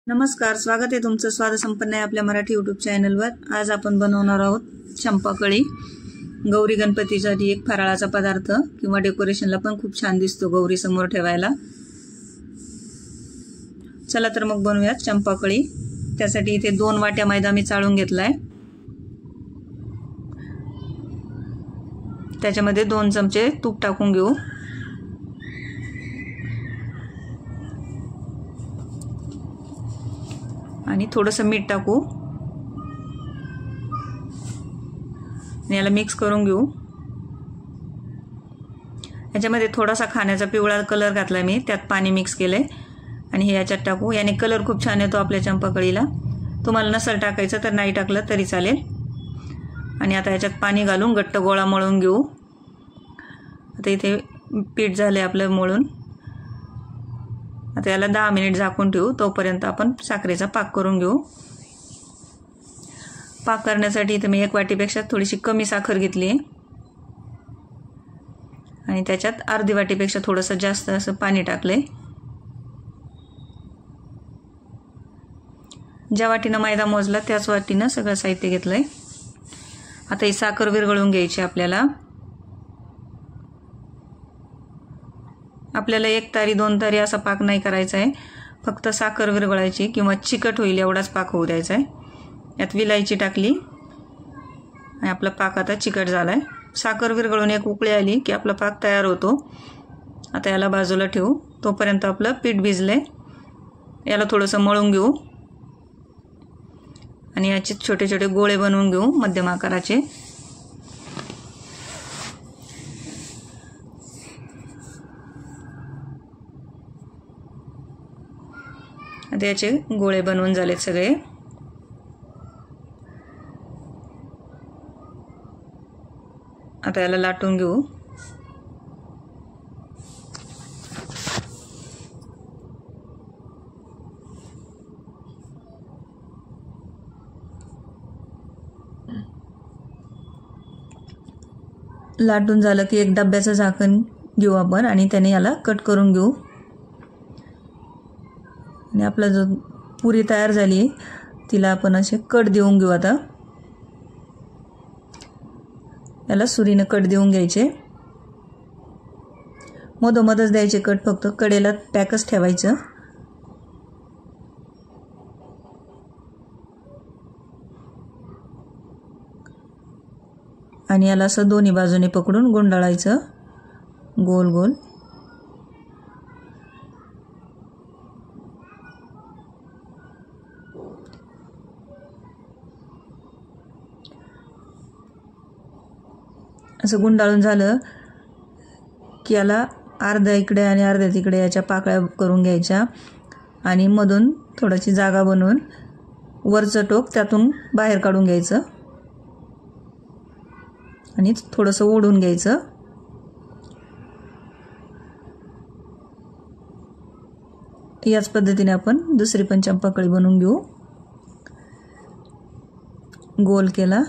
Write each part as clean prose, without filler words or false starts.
नमस्कार, स्वागत आहे तुमचं स्वाद संपन्न आहे आपल्या मराठी यूट्यूब चॅनलवर। आज आपण बनवणार आहोत चंपाकळी। गौरी गणपतीसाठी एक फराळाचा पदार्थ किंवा डेकोरेशनला पण खूप छान दिसतो गौरी समोर ठेवायला। चला तर मग बनवूयात चंपाकळी। त्यासाठी इथे 2 वाट्या मैदा मी चाळून घेतलाय। त्याच्यामध्ये 2 चमचे तूप टाकून घेऊ आणि थोडंसं मीठ टाकू आणि याला मिक्स करून घेऊ। याच्यामध्ये थोडासा खाण्याचा पिवळा कलर घातला मी, त्यात पाणी मिक्स केलंय आणि हे याच्यात टाकू। याने कलर खूप छान येतो आपल्या चंपाकळीला। तुम्हाला नसेल टाकायचं तर नाही टाकलं तरी चालेल। आणि आता याच्यात पाणी घालून घट्ट गोळा मळून घेऊ। आता इथे पीठ झाले आपलं मळून। आता याला 10 मिनिट झाकून ठेवू, तोपर्यंत आपण साखरेचा पाक करून घेऊ। पाक करण्यासाठी इथे मी 1 वाटीपेक्षा थोडीशी कमी साखर घेतली आणि त्याच्यात अर्धी वाटीपेक्षा थोडंसं जास्त असं पाणी टाकलंय। ज्या वाटीनं मैदा मोजला त्याच वाटीनं सगळं साहित्य घेतलंय। आता ही साखर विरघळून घ्यायची आपल्याला। आपल्याला 1 तारी 2 तारी असा पाक नाही करायचा आहे, फक्त साखर विरघळायची किंवा चिकट होईल एवढाच पाक होऊ द्यायचा आहे। यात विलायची टाकली आणि आपला पाक आता चिकट झालाय। साखर विरघळून 1 उकळी आली की आपला पाक तयार होतो। आता याला बाजूला ठेवू, तोपर्यंत आपलं पीठ भिजलंय। याला थोडंसं मळून घेऊ आणि याचे छोटे छोटे गोळे बनवून घेऊ मध्यम आकाराचे। आता याचे गोळे बनवून झालेत सगळे। आता याला लाटून घेऊ। लाटून झालं की एक डब्याचं झाकण घेऊ आपण आणि त्याने याला कट करून घेऊ। आणि आपला जो पुरी तयार झाली तिला आपण असे कट देऊन घेऊ। आता याला सुरीने कट देऊन घ्यायचे, मधोमधच द्यायचे कट, फक्त कडेला पॅकच ठेवायचं। आणि याला असं दोन्ही बाजूने पकडून गुंडाळायचं गोल गोल। असं गुंडाळून झालं की याला अर्ध्या इकडे आणि अर्ध्या तिकडे याच्या पाकळ्या करून घ्यायच्या आणि मधून थोडीशी जागा बनवून वरचं टोक त्यातून बाहेर काढून घ्यायचं आणि थोडंसं ओढून घ्यायचं। याच पद्धतीने आपण दुसरी पण चंपाकळी बनवून घेऊ। गोल केला,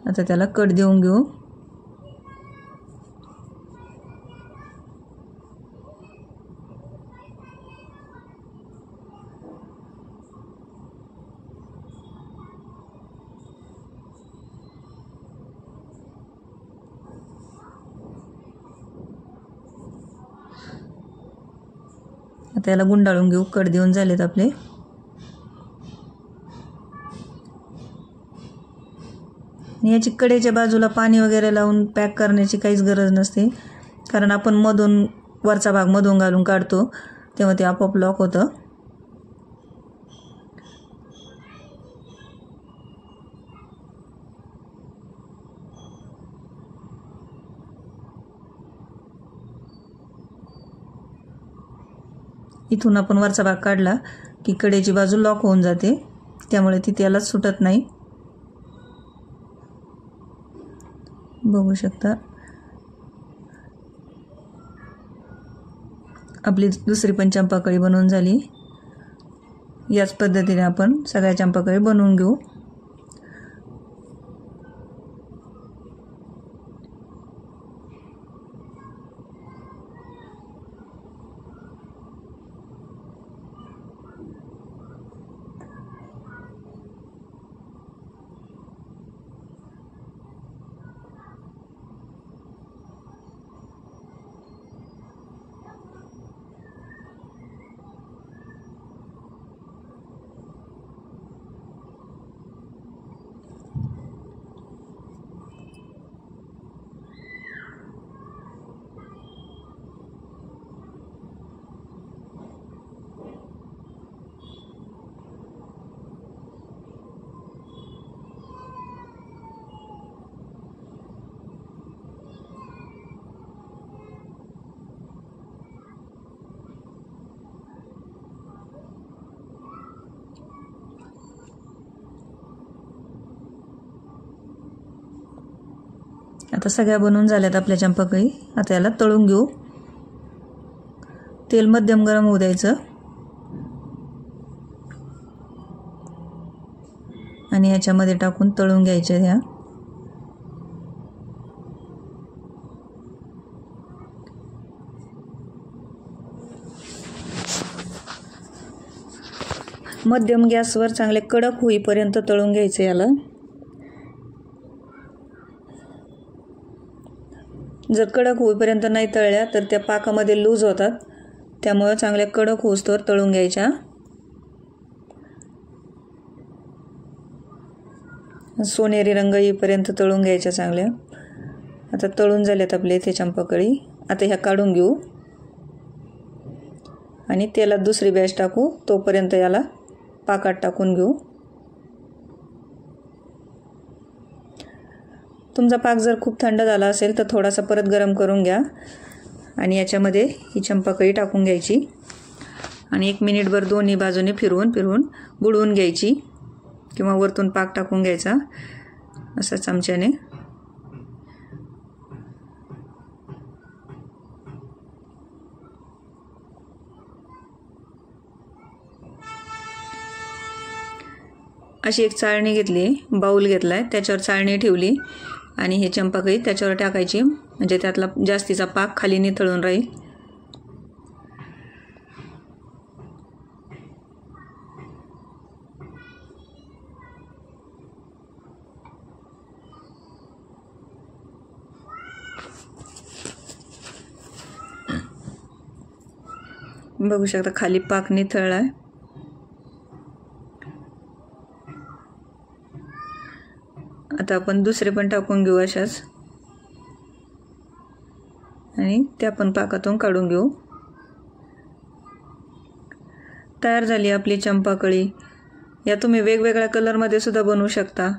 आता त्याला कट देऊन घेऊ। आता याला गुंडाळून घेऊ, कट देऊन झालेत आपले। याची कडेच्या बाजूला पाणी वगैरे लावून पॅक करण्याची काहीच गरज नसते, कारण आपण मधून वरचा भाग मधून घालून काढतो तेव्हा ते आपोआप लॉक होतं। इथून आपण वरचा भाग काढला की कडेची बाजू लॉक होऊन जाते, त्यामुळे ती त्याला सुटत नाही। बघू शकता आपली दुसरी पण चंपाकळी बनवून झाली। याच पद्धतीने आपण सगळ्या चंपाकळी बनवून घेऊ। आता सगळ्या बनवून झाल्यात आपल्या चंपाकळी. आता याला तळून घेऊ. तेल मध्यम गरम होऊ द्यायचं आणि याच्यामध्ये टाकून तळून घ्यायचे ह्या. मध्यम गॅसवर चांगले कडक होईपर्यंत तळून घ्यायचे याला. जर कडक होईपर्यंत नाही तळल्या तर त्या पाकामध्ये लूज होतात, त्यामुळे चांगल्या कडक होईस्तोवर तळून घ्यायच्या. सोनेरी रंग येईपर्यंत तळून घ्यायच्या चांगल्या. आता तळून झाल्यात आपले ते चंपाकळी. आता ह्या काढून घेऊ आणि तेलात दुसरी बॅच टाकू. तोपर्यंत याला पाकात टाकून घेऊ. तुमचा पाक जर खूप थंड झाला असेल तर थोडासा परत गरम करून घ्या आणि याच्यामध्ये ही चंपाकळी टाकून घ्यायची आणि 1 मिनिटभर दोन्ही बाजूने फिरवून बुडवून घ्यायची किंवा वरतून पाक टाकून घ्यायचा असं चमच्याने. अशी एक चाळणी घेतली, बाऊल घेतलाय, त्याच्यावर चाळणी ठेवली आणि हे चंपाकळी त्याच्यावर टाकायची, म्हणजे त्यातला जास्तीचा पाक खाली निथळून राहील. बघू शकता खाली पाक निथळलाय. आता आपण दुसरे पण टाकून घेऊ अशाच आणि त्या पण पाकातून काढून घेऊ. तयार झाली आपली चंपाकळी. या तुम्ही वेगवेगळ्या कलरमध्ये सुद्धा बनवू शकता.